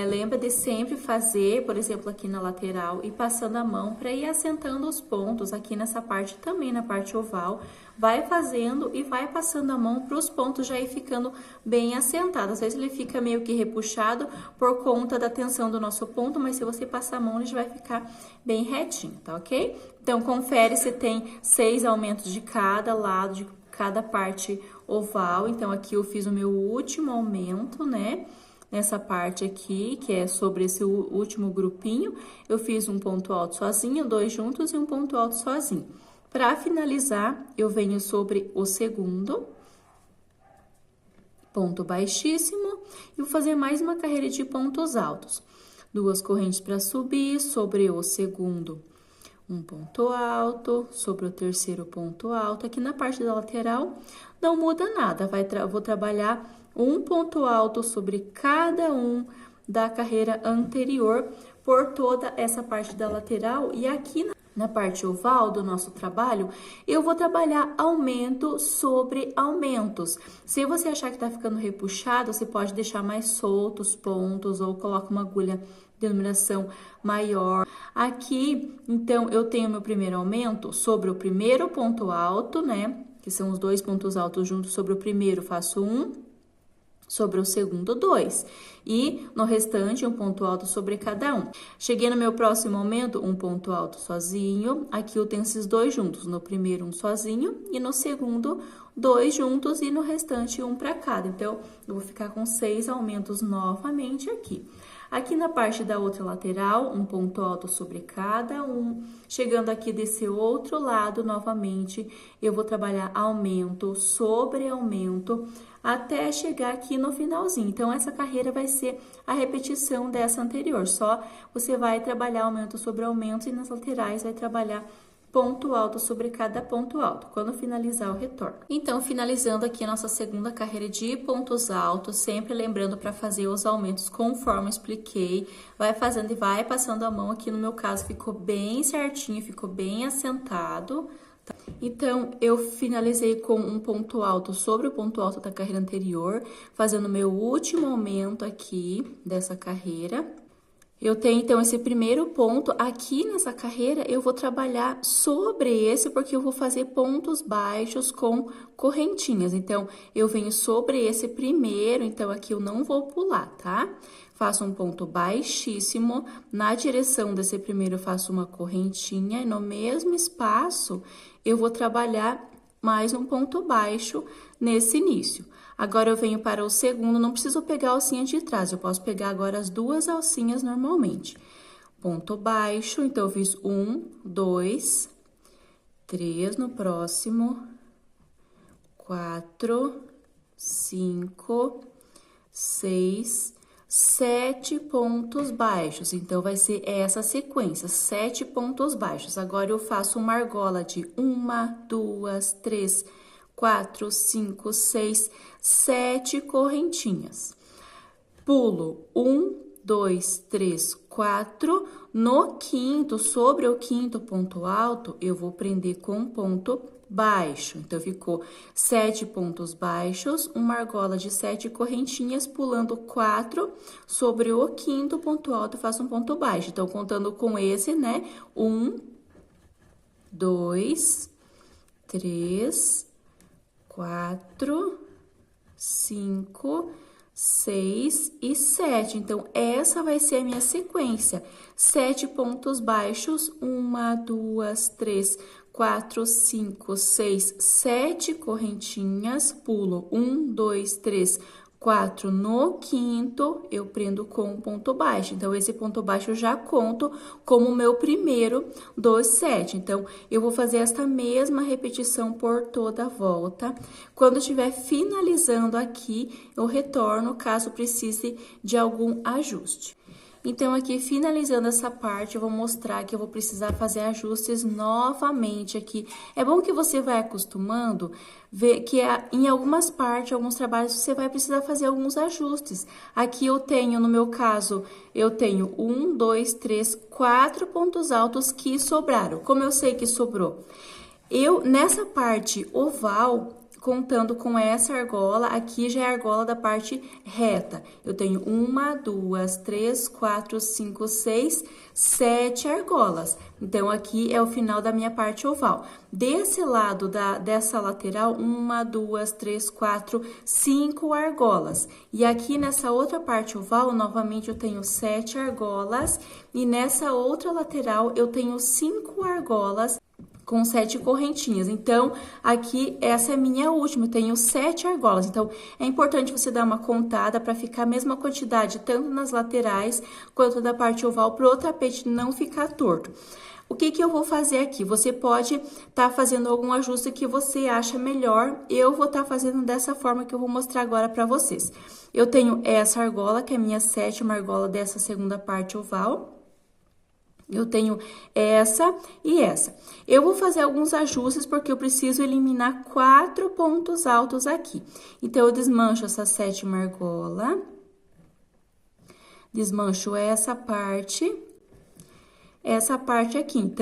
lembra de sempre fazer, por exemplo, aqui na lateral, e passando a mão para ir assentando os pontos aqui nessa parte também, na parte oval. Vai fazendo e vai passando a mão para os pontos já ir ficando bem assentados. Às vezes ele fica meio que repuxado por conta da tensão do nosso ponto, mas se você passar a mão, ele já vai ficar bem retinho, tá ok? Então, confere se tem 6 aumentos de cada lado, de cada parte oval. Então, aqui eu fiz o meu último aumento, né? Nessa parte aqui, que é sobre esse último grupinho, eu fiz um ponto alto sozinho, 2 juntos e um ponto alto sozinho. Para finalizar, eu venho sobre o segundo, ponto baixíssimo, e vou fazer mais uma carreira de pontos altos. 2 correntes para subir, sobre o segundo, um ponto alto, sobre o terceiro ponto alto. Aqui na parte da lateral, não muda nada, vou trabalhar um ponto alto sobre cada um da carreira anterior por toda essa parte da lateral. E aqui na parte oval do nosso trabalho, eu vou trabalhar aumento sobre aumentos. Se você achar que tá ficando repuxado, você pode deixar mais soltos os pontos ou coloca uma agulha de numeração maior. Aqui, então, eu tenho meu primeiro aumento sobre o primeiro ponto alto, né? Que são os 2 pontos altos juntos. Sobre o primeiro, faço 1, sobre o segundo, 2. E no restante, um ponto alto sobre cada um. Cheguei no meu próximo aumento, um ponto alto sozinho. Aqui eu tenho esses 2 juntos. No primeiro, um sozinho. E no segundo, 2 juntos. E no restante, um para cada. Então, eu vou ficar com 6 aumentos novamente aqui. Aqui na parte da outra lateral, um ponto alto sobre cada um. Chegando aqui desse outro lado, novamente, eu vou trabalhar aumento sobre aumento, até chegar aqui no finalzinho. Então, essa carreira vai ser a repetição dessa anterior. Só você vai trabalhar aumento sobre aumento e nas laterais vai trabalhar ponto alto sobre cada ponto alto. Quando finalizar, eu retorno. Então, finalizando aqui a nossa segunda carreira de pontos altos, sempre lembrando para fazer os aumentos conforme eu expliquei. Vai fazendo e vai passando a mão. Aqui no meu caso, ficou bem certinho, ficou bem assentado. Então, eu finalizei com um ponto alto sobre o ponto alto da carreira anterior, fazendo meu último aumento aqui dessa carreira. Eu tenho, então, esse primeiro ponto. Aqui nessa carreira, eu vou trabalhar sobre esse, porque eu vou fazer pontos baixos com correntinhas. Então, eu venho sobre esse primeiro, então, aqui eu não vou pular, tá? Faço um ponto baixíssimo, na direção desse primeiro eu faço uma correntinha, e no mesmo espaço, eu vou trabalhar mais um ponto baixo nesse início. Agora, eu venho para o segundo, não preciso pegar a alcinha de trás, eu posso pegar agora as 2 alcinhas normalmente. Ponto baixo, então, eu fiz 1, 2, 3 no próximo, 4, 5, 6, 7 pontos baixos. Então, vai ser essa sequência, 7 pontos baixos. Agora, eu faço uma argola de 1, 2, 3, 4, 5, 6, 7 correntinhas. Pulo 1, 2, 3, 4. No quinto, sobre o quinto ponto alto, eu vou prender com um ponto baixo. Então, ficou 7 pontos baixos, uma argola de 7 correntinhas, pulando 4 sobre o quinto ponto alto, faço um ponto baixo. Então, contando com esse, né? 1, 2, 3, 4, 5, 6 e 7. Então, essa vai ser a minha sequência. 7 pontos baixos, 1, 2, 3, 4, 5, 6, 7 correntinhas, pulo 1, 2, 3, 4 no quinto, eu prendo com um ponto baixo. Então, esse ponto baixo eu já conto como o meu primeiro dos 7. Então, eu vou fazer esta mesma repetição por toda a volta. Quando eu estiver finalizando aqui, eu retorno caso precise de algum ajuste. Então, aqui, finalizando essa parte, eu vou mostrar que eu vou precisar fazer ajustes novamente aqui. É bom que você vai acostumando, ver que em algumas partes, alguns trabalhos, você vai precisar fazer alguns ajustes. Aqui eu tenho, no meu caso, eu tenho 1, 2, 3, 4 pontos altos que sobraram. Como eu sei que sobrou? Nessa parte oval, contando com essa argola, aqui já é a argola da parte reta. Eu tenho 1, 2, 3, 4, 5, 6, 7 argolas. Então, aqui é o final da minha parte oval. Desse lado dessa lateral, 1, 2, 3, 4, 5 argolas. E aqui nessa outra parte oval, novamente, eu tenho 7 argolas. E nessa outra lateral, eu tenho 5 argolas com 7 correntinhas. Então, aqui, essa é minha última, eu tenho 7 argolas. Então, é importante você dar uma contada para ficar a mesma quantidade, tanto nas laterais quanto da parte oval, para o tapete não ficar torto. O que eu vou fazer aqui? Você pode estar fazendo algum ajuste que você acha melhor. Eu vou estar fazendo dessa forma que eu vou mostrar agora para vocês. Eu tenho essa argola, que é a minha 7ª argola dessa segunda parte oval. Eu tenho essa e essa. Eu vou fazer alguns ajustes porque eu preciso eliminar 4 pontos altos aqui. Então, eu desmancho essa 7ª argola. Desmancho essa parte aqui.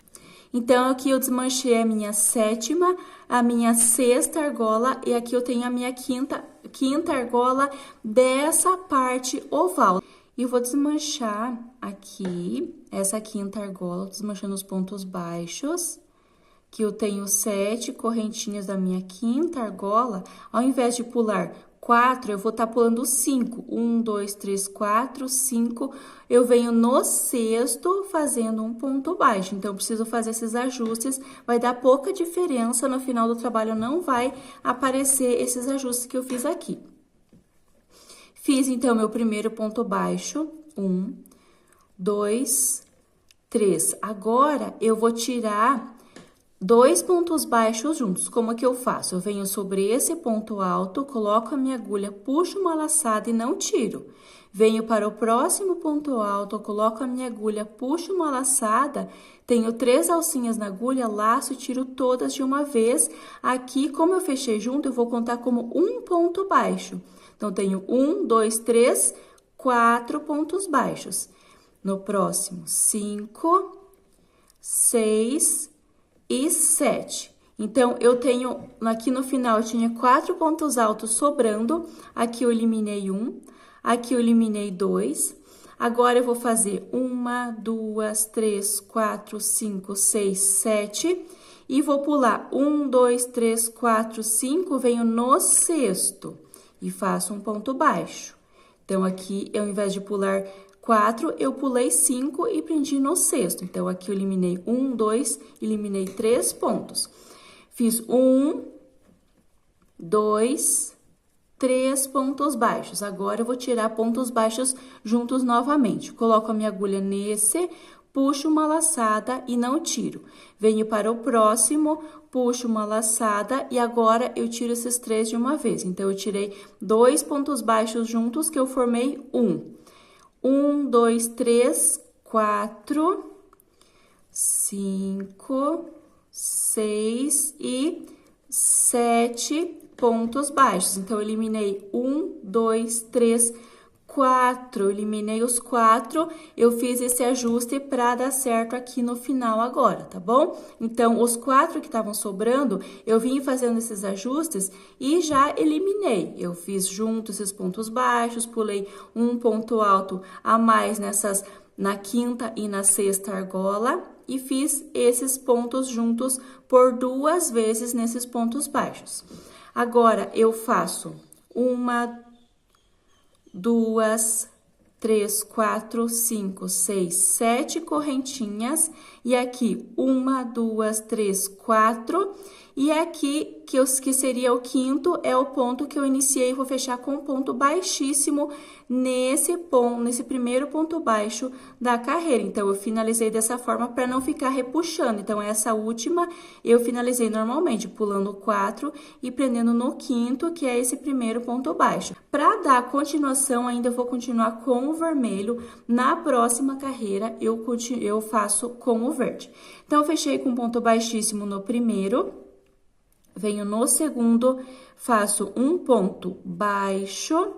Então, aqui eu desmanchei a minha 7ª, a minha 6ª argola e aqui eu tenho a minha quinta argola dessa parte oval. E vou desmanchar aqui, essa 5ª argola, desmanchando os pontos baixos, que eu tenho 7 correntinhas da minha 5ª argola. Ao invés de pular 4, eu vou estar pulando 5. 1, 2, 3, 4, 5. Eu venho no sexto fazendo um ponto baixo. Então, eu preciso fazer esses ajustes. Vai dar pouca diferença, no final do trabalho não vai aparecer esses ajustes que eu fiz aqui. Fiz, então, meu primeiro ponto baixo, 1, 2, 3. Agora, eu vou tirar 2 pontos baixos juntos. Como que eu faço? Eu venho sobre esse ponto alto, coloco a minha agulha, puxo uma laçada e não tiro. Venho para o próximo ponto alto, coloco a minha agulha, puxo uma laçada, tenho 3 alcinhas na agulha, laço e tiro todas de uma vez. Aqui, como eu fechei junto, eu vou contar como um ponto baixo. Então, tenho 1, 2, 3, 4 pontos baixos. No próximo, 5, 6 e 7. Então, eu tenho, aqui no final, eu tinha 4 pontos altos sobrando. Aqui eu eliminei 1, aqui eu eliminei 2. Agora, eu vou fazer 1, 2, 3, 4, 5, 6, 7. E vou pular 1, 2, 3, 4, 5, venho no sexto. E faço um ponto baixo. Então, aqui, ao invés de pular 4, eu pulei 5 e prendi no sexto. Então, aqui eu eliminei 1, 2, eliminei 3 pontos. Fiz 1, 2, 3 pontos baixos. Agora, eu vou tirar pontos baixos juntos novamente. Coloco a minha agulha nesse, puxo uma laçada e não tiro. Venho para o próximo, puxo uma laçada e agora eu tiro esses 3 de uma vez. Então, eu tirei 2 pontos baixos juntos que eu formei 1. 1, 2, 3, 4, 5, 6 e 7 pontos baixos. Então, eu eliminei 1, 2, 3, 4, eliminei os 4, eu fiz esse ajuste para dar certo aqui no final agora, tá bom? Então, os 4 que estavam sobrando, eu vim fazendo esses ajustes e já eliminei. Eu fiz junto esses pontos baixos, pulei um ponto alto a mais na quinta e na sexta argola e fiz esses pontos juntos por 2 vezes nesses pontos baixos. Agora, eu faço 1, 2, 3, 4, 5, 6, 7 correntinhas. E aqui, 1, 2, 3, 4. E aqui, que seria o quinto, é o ponto que eu iniciei, vou fechar com um ponto baixíssimo nesse primeiro ponto baixo da carreira. Então, eu finalizei dessa forma para não ficar repuxando. Então, essa última eu finalizei normalmente, pulando 4 e prendendo no quinto, que é esse primeiro ponto baixo. Para dar continuação, ainda eu vou continuar com o vermelho. Na próxima carreira, eu faço com o verde. Então, eu fechei com ponto baixíssimo no primeiro. Venho no segundo, faço um ponto baixo,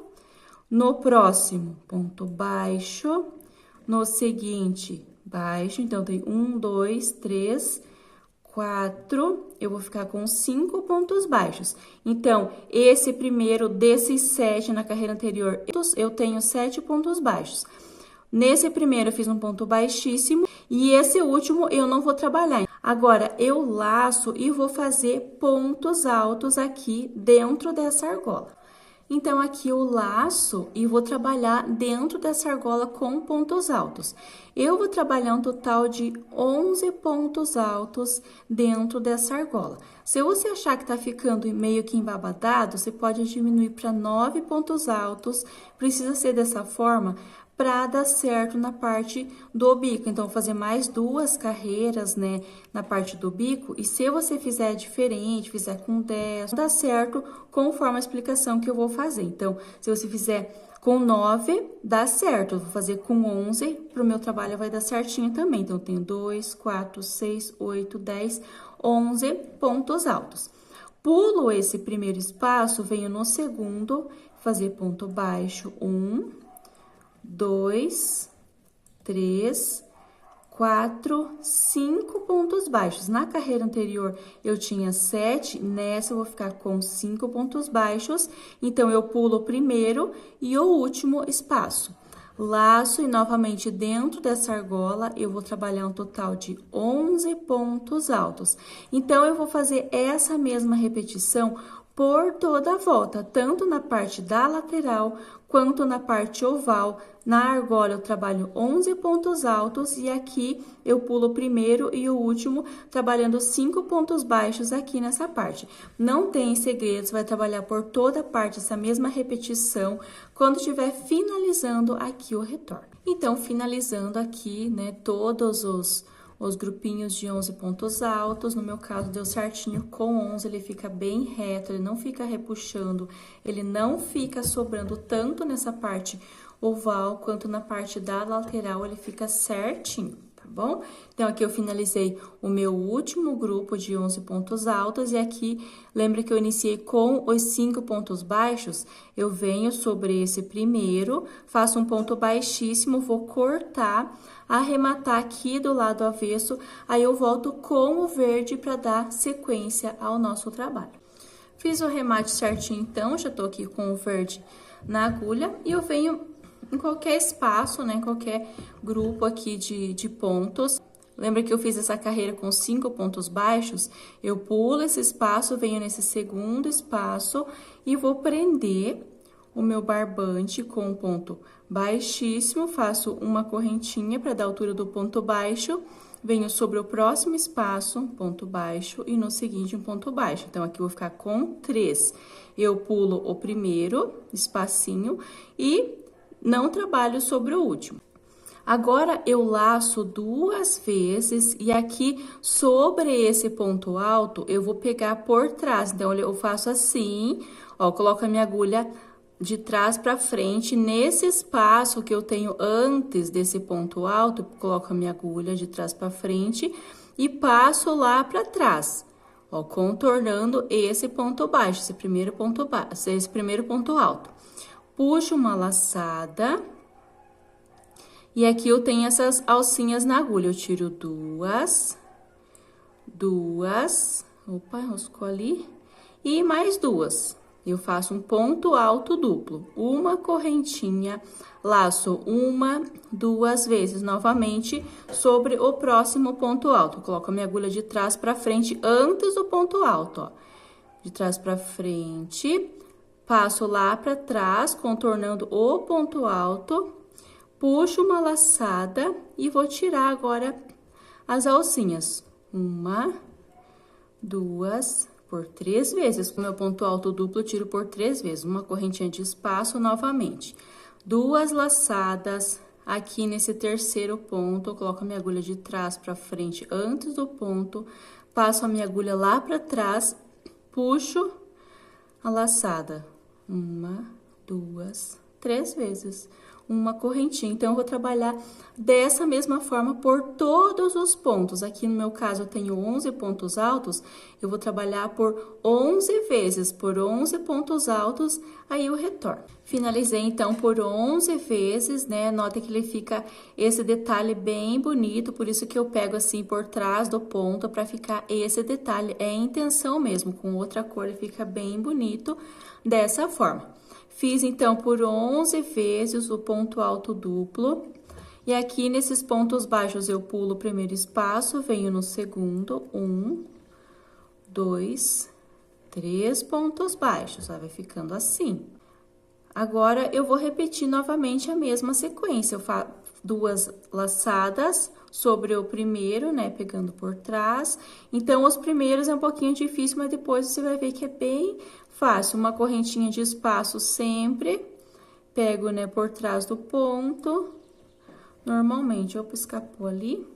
no próximo, ponto baixo, no seguinte, baixo. Então, tem 1, 2, 3, 4, eu vou ficar com 5 pontos baixos. Então, esse primeiro desses 7 na carreira anterior, eu tenho 7 pontos baixos. Nesse primeiro, eu fiz um ponto baixíssimo e esse último eu não vou trabalhar. Agora, eu laço e vou fazer pontos altos aqui dentro dessa argola. Então, aqui eu laço e vou trabalhar dentro dessa argola com pontos altos. Eu vou trabalhar um total de 11 pontos altos dentro dessa argola. Se você achar que tá ficando meio que embabadado, você pode diminuir para 9 pontos altos. Precisa ser dessa forma para dar certo na parte do bico. Então, vou fazer mais 2 carreiras, né, na parte do bico. E se você fizer diferente, fizer com 10, dá certo conforme a explicação que eu vou fazer. Então, se você fizer com 9, dá certo. Eu vou fazer com 11, para o meu trabalho vai dar certinho também. Então, eu tenho 2, 4, 6, 8, 10, 11 pontos altos. Pulo esse primeiro espaço, venho no segundo, fazer ponto baixo, 1, 2, 3, 4, 5 pontos baixos. Na carreira anterior, eu tinha 7, nessa eu vou ficar com 5 pontos baixos. Então, eu pulo o primeiro e o último espaço. Laço e novamente dentro dessa argola, eu vou trabalhar um total de 11 pontos altos. Então, eu vou fazer essa mesma repetição por toda a volta, tanto na parte da lateral quanto na parte oval. Na argola eu trabalho 11 pontos altos e aqui eu pulo o primeiro e o último, trabalhando 5 pontos baixos aqui nessa parte. Não tem segredo, você vai trabalhar por toda a parte essa mesma repetição quando estiver finalizando aqui o retorno. Então, finalizando aqui, né, todos os grupinhos de 11 pontos altos. No meu caso, deu certinho com 11, ele fica bem reto, ele não fica repuxando, ele não fica sobrando tanto nessa parte oval quanto na parte da lateral, ele fica certinho, tá bom? Então, aqui eu finalizei o meu último grupo de 11 pontos altos e aqui, lembra que eu iniciei com os 5 pontos baixos? Eu venho sobre esse primeiro, faço um ponto baixíssimo, vou cortar, arrematar aqui do lado avesso, aí eu volto com o verde para dar sequência ao nosso trabalho. Fiz o remate certinho, então, já tô aqui com o verde na agulha e eu venho em qualquer espaço, né, qualquer grupo aqui de pontos. Lembra que eu fiz essa carreira com 5 pontos baixos? Eu pulo esse espaço, venho nesse segundo espaço e vou prender o meu barbante com um ponto baixíssimo, faço uma correntinha para dar a altura do ponto baixo, venho sobre o próximo espaço, um ponto baixo, e no seguinte um ponto baixo. Então, aqui eu vou ficar com 3. Eu pulo o primeiro espacinho e não trabalho sobre o último. Agora, eu laço 2 vezes e aqui, sobre esse ponto alto, eu vou pegar por trás. Então, eu faço assim, ó, coloco a minha agulha de trás para frente. Nesse espaço que eu tenho antes desse ponto alto, eu coloco a minha agulha de trás para frente e passo lá para trás, ó, contornando esse ponto baixo, esse primeiro ponto alto. puxo uma laçada. E aqui eu tenho essas alcinhas na agulha. Eu tiro duas. Opa, enroscou ali. E mais duas. Eu faço um ponto alto duplo. Uma correntinha, laço uma, duas vezes novamente sobre o próximo ponto alto. Coloco a minha agulha de trás pra frente antes do ponto alto, ó. De trás pra frente, passo lá pra trás, contornando o ponto alto, puxo uma laçada e vou tirar agora as alcinhas. Uma, duas, por 3 vezes. Com o meu ponto alto duplo, eu tiro por 3 vezes. Uma correntinha de espaço novamente. Duas laçadas aqui nesse terceiro ponto. Eu coloco a minha agulha de trás pra frente antes do ponto. Passo a minha agulha lá pra trás, puxo a laçada. Uma, duas, 3 vezes. Uma correntinha. Então, eu vou trabalhar dessa mesma forma por todos os pontos. Aqui, no meu caso, eu tenho 11 pontos altos, eu vou trabalhar por 11 vezes, por 11 pontos altos, aí eu retorno. Finalizei, então, por 11 vezes, né? Nota que ele fica esse detalhe bem bonito, por isso que eu pego assim por trás do ponto, pra ficar esse detalhe. É a intenção mesmo, com outra cor ele fica bem bonito dessa forma. Fiz, então, por 11 vezes o ponto alto duplo. E aqui, nesses pontos baixos, eu pulo o primeiro espaço, venho no segundo. 1, 2, 3 pontos baixos, ó, vai ficando assim. Agora, eu vou repetir novamente a mesma sequência. Eu faço 2 laçadas sobre o primeiro, né, pegando por trás. Então, os primeiros é um pouquinho difícil, mas depois você vai ver que é bem fácil. Uma correntinha de espaço sempre, pego, né, por trás do ponto. Normalmente, opa, escapou ali.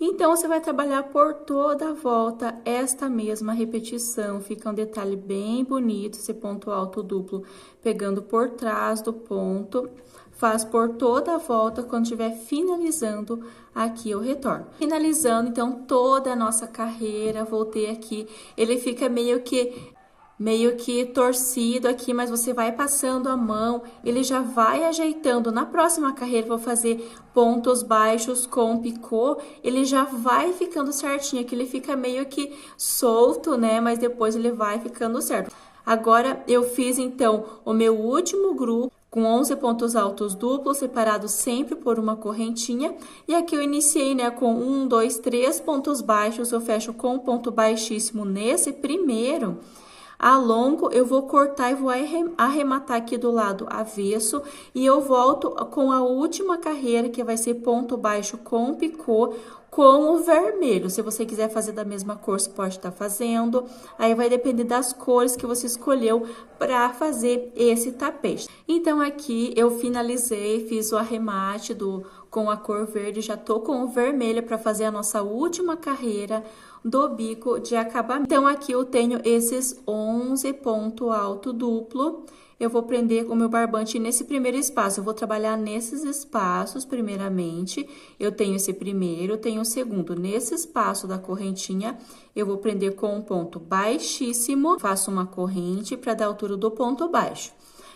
Então, você vai trabalhar por toda a volta esta mesma repetição. Fica um detalhe bem bonito, esse ponto alto duplo pegando por trás do ponto. Faz por toda a volta, quando estiver finalizando, aqui eu retorno. Finalizando, então, toda a nossa carreira, voltei aqui. Ele fica meio que torcido aqui, mas você vai passando a mão, ele já vai ajeitando. Na próxima carreira, eu vou fazer pontos baixos com picô, ele já vai ficando certinho, aqui ele fica meio que solto, né? Mas depois ele vai ficando certo. Agora, eu fiz, então, o meu último grupo, com 11 pontos altos duplos, separados sempre por uma correntinha. E aqui eu iniciei, né, com 1, 2, 3 pontos baixos, eu fecho com um ponto baixíssimo nesse primeiro. Alongo, eu vou cortar e vou arrematar aqui do lado avesso. E eu volto com a última carreira, que vai ser ponto baixo com picô, com o vermelho. Se você quiser fazer da mesma cor, você pode estar fazendo. Aí vai depender das cores que você escolheu para fazer esse tapete. Então, aqui eu finalizei, fiz o arremate com a cor verde, já tô com o vermelho para fazer a nossa última carreira do bico de acabamento. Então, aqui eu tenho esses 11 ponto alto duplo. Eu vou prender o meu barbante nesse primeiro espaço. Eu vou trabalhar nesses espaços, primeiramente. Eu tenho esse primeiro, tenho o segundo. Nesse espaço da correntinha, eu vou prender com um ponto baixíssimo. Faço uma corrente para dar a altura do ponto baixo.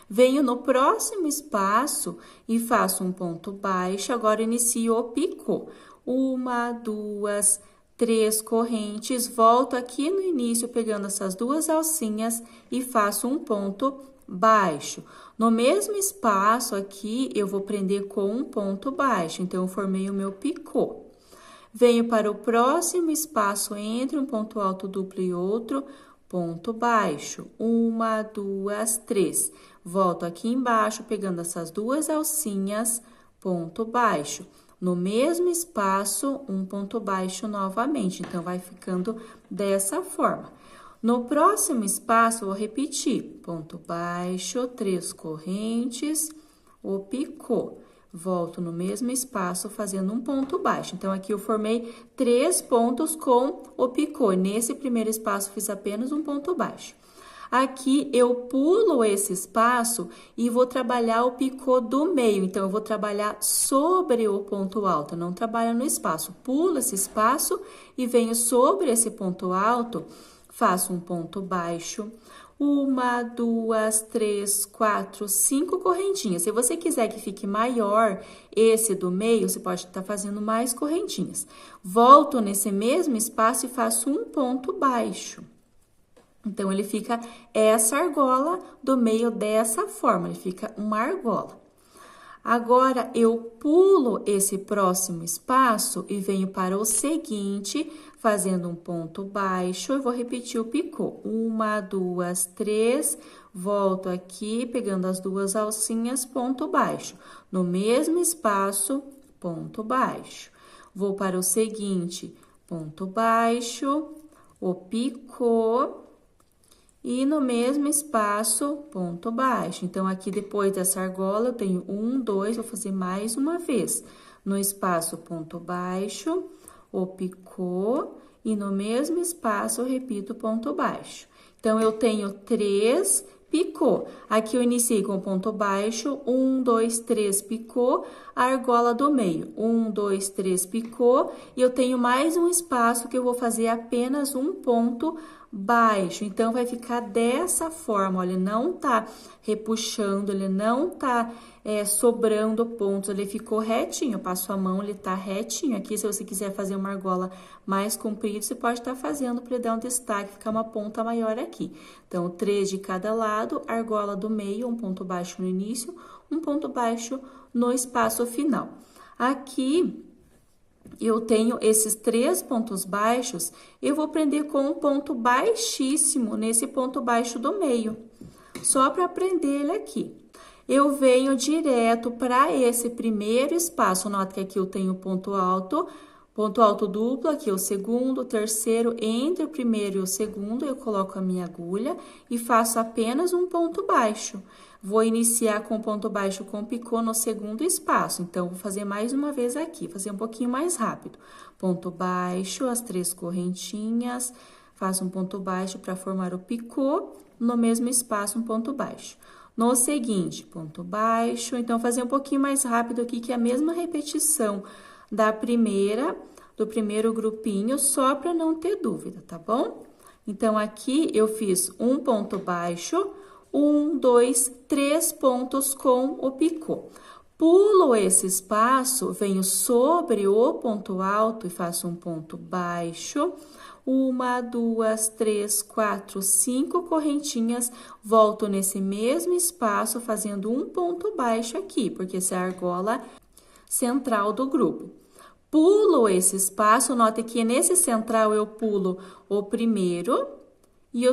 Venho no próximo espaço e faço um ponto baixo. Agora, inicio o picô. 1, 2, 3 correntes. Volto aqui no início, pegando essas 2 alcinhas e faço um ponto baixo. No mesmo espaço aqui, eu vou prender com um ponto baixo. Então, eu formei o meu picô. Venho para o próximo espaço, entre um ponto alto duplo e outro, ponto baixo. 1, 2, 3. Volto aqui embaixo, pegando essas 2 alcinhas, ponto baixo. No mesmo espaço, um ponto baixo novamente. Então, vai ficando dessa forma. No próximo espaço, vou repetir. Ponto baixo, 3 correntes, o picô. Volto no mesmo espaço, fazendo um ponto baixo. Então, aqui eu formei 3 pontos com o picô. Nesse primeiro espaço, fiz apenas um ponto baixo. Aqui, eu pulo esse espaço e vou trabalhar o picô do meio. Então, eu vou trabalhar sobre o ponto alto, não trabalho no espaço. Pulo esse espaço e venho sobre esse ponto alto, faço um ponto baixo, 1, 2, 3, 4, 5 correntinhas. Se você quiser que fique maior esse do meio, você pode estar fazendo mais correntinhas. Volto nesse mesmo espaço e faço um ponto baixo. Então, ele fica essa argola do meio dessa forma, ele fica uma argola. Agora, eu pulo esse próximo espaço e venho para o seguinte, fazendo um ponto baixo, eu vou repetir o picô. 1, 2, 3, volto aqui, pegando as duas alcinhas, ponto baixo. No mesmo espaço, ponto baixo. Vou para o seguinte, ponto baixo, o picô. E no mesmo espaço, ponto baixo. Então, aqui depois dessa argola, eu tenho 1, 2, vou fazer mais uma vez. No espaço, ponto baixo, o picô, e no mesmo espaço, eu repito ponto baixo. Então, eu tenho 3 picô. Aqui eu iniciei com ponto baixo, 1, 2, 3 picô, a argola do meio, 1, 2, 3 picô, e eu tenho mais um espaço que eu vou fazer apenas um ponto baixo. Então, vai ficar dessa forma, olha, ele não tá repuxando, ele não tá sobrando pontos, ele ficou retinho, eu passo a mão, ele tá retinho. Aqui, se você quiser fazer uma argola mais comprida, você pode estar fazendo para ele dar um destaque, ficar uma ponta maior aqui. Então, 3 de cada lado, argola do meio, um ponto baixo no início, um ponto baixo no espaço final. Aqui, eu tenho esses 3 pontos baixos, eu vou prender com um ponto baixíssimo nesse ponto baixo do meio, só para prender ele aqui. Eu venho direto para esse primeiro espaço, nota que aqui eu tenho ponto alto duplo, aqui o segundo, o terceiro, entre o primeiro e o segundo, eu coloco a minha agulha e faço apenas um ponto baixo. Vou iniciar com ponto baixo com picô no segundo espaço, então, vou fazer mais uma vez aqui, fazer um pouquinho mais rápido. Ponto baixo, as 3 correntinhas, faço um ponto baixo para formar o picô, no mesmo espaço, um ponto baixo. No seguinte, ponto baixo, então, fazer um pouquinho mais rápido aqui, que é a mesma repetição do primeiro grupinho, só para não ter dúvida, tá bom? Então, aqui eu fiz um ponto baixo, 1, 2, 3 pontos com o picô. Pulo esse espaço, venho sobre o ponto alto e faço um ponto baixo. 1, 2, 3, 4, 5 correntinhas, volto nesse mesmo espaço, fazendo um ponto baixo aqui, porque essa é a argola central do grupo. Pulo esse espaço, note que nesse central eu pulo o primeiro e eu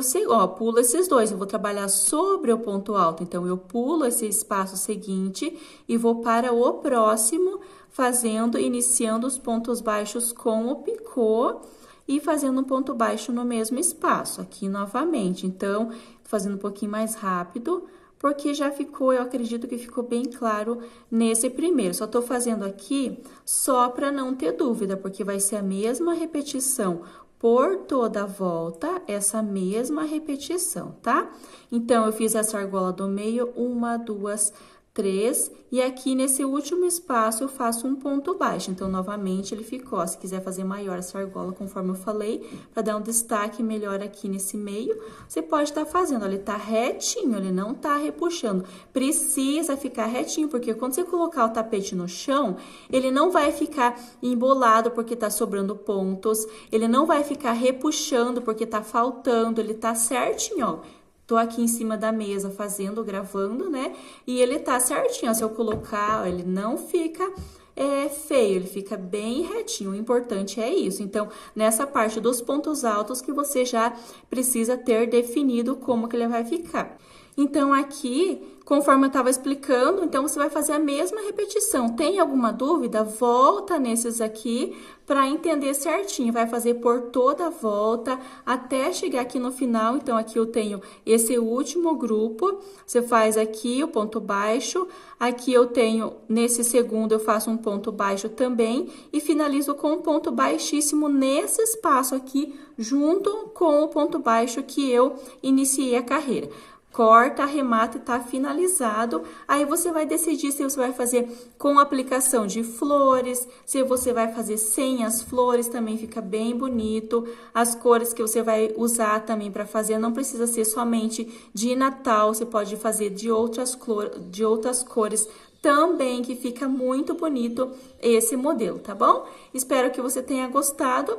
pulo esses dois, eu vou trabalhar sobre o ponto alto, então eu pulo esse espaço seguinte e vou para o próximo, iniciando os pontos baixos com o picô e fazendo um ponto baixo no mesmo espaço, aqui novamente. Então, fazendo um pouquinho mais rápido, porque já ficou, eu acredito que ficou bem claro nesse primeiro. Só tô fazendo aqui só para não ter dúvida, porque vai ser a mesma repetição por toda a volta, essa mesma repetição, tá? Então, eu fiz essa argola do meio, 1, 2, 3, e aqui nesse último espaço eu faço um ponto baixo. Então, novamente, ele ficou, se quiser fazer maior essa argola, conforme eu falei, para dar um destaque melhor aqui nesse meio, você pode estar fazendo, ele tá retinho, ele não tá repuxando. Precisa ficar retinho, porque quando você colocar o tapete no chão, ele não vai ficar embolado porque tá sobrando pontos, ele não vai ficar repuxando porque tá faltando, ele tá certinho, ó. Tô aqui em cima da mesa fazendo, gravando, né? E ele tá certinho, ó, se eu colocar, ó, ele não fica feio, ele fica bem retinho. O importante é isso. Então, nessa parte dos pontos altos que você já precisa ter definido como que ele vai ficar. Então, aqui, conforme eu estava explicando, então, você vai fazer a mesma repetição. Tem alguma dúvida? Volta nesses aqui para entender certinho. Vai fazer por toda a volta até chegar aqui no final. Então, aqui eu tenho esse último grupo. Você faz aqui o ponto baixo. Aqui eu tenho, nesse segundo, eu faço um ponto baixo também. E finalizo com um ponto baixíssimo nesse espaço aqui, junto com o ponto baixo que eu iniciei a carreira. corta, arremata e tá finalizado. Aí você vai decidir se você vai fazer com aplicação de flores, se você vai fazer sem as flores, também fica bem bonito. As cores que você vai usar também para fazer não precisa ser somente de Natal, você pode fazer de outras cores também, que fica muito bonito esse modelo, tá bom? Espero que você tenha gostado.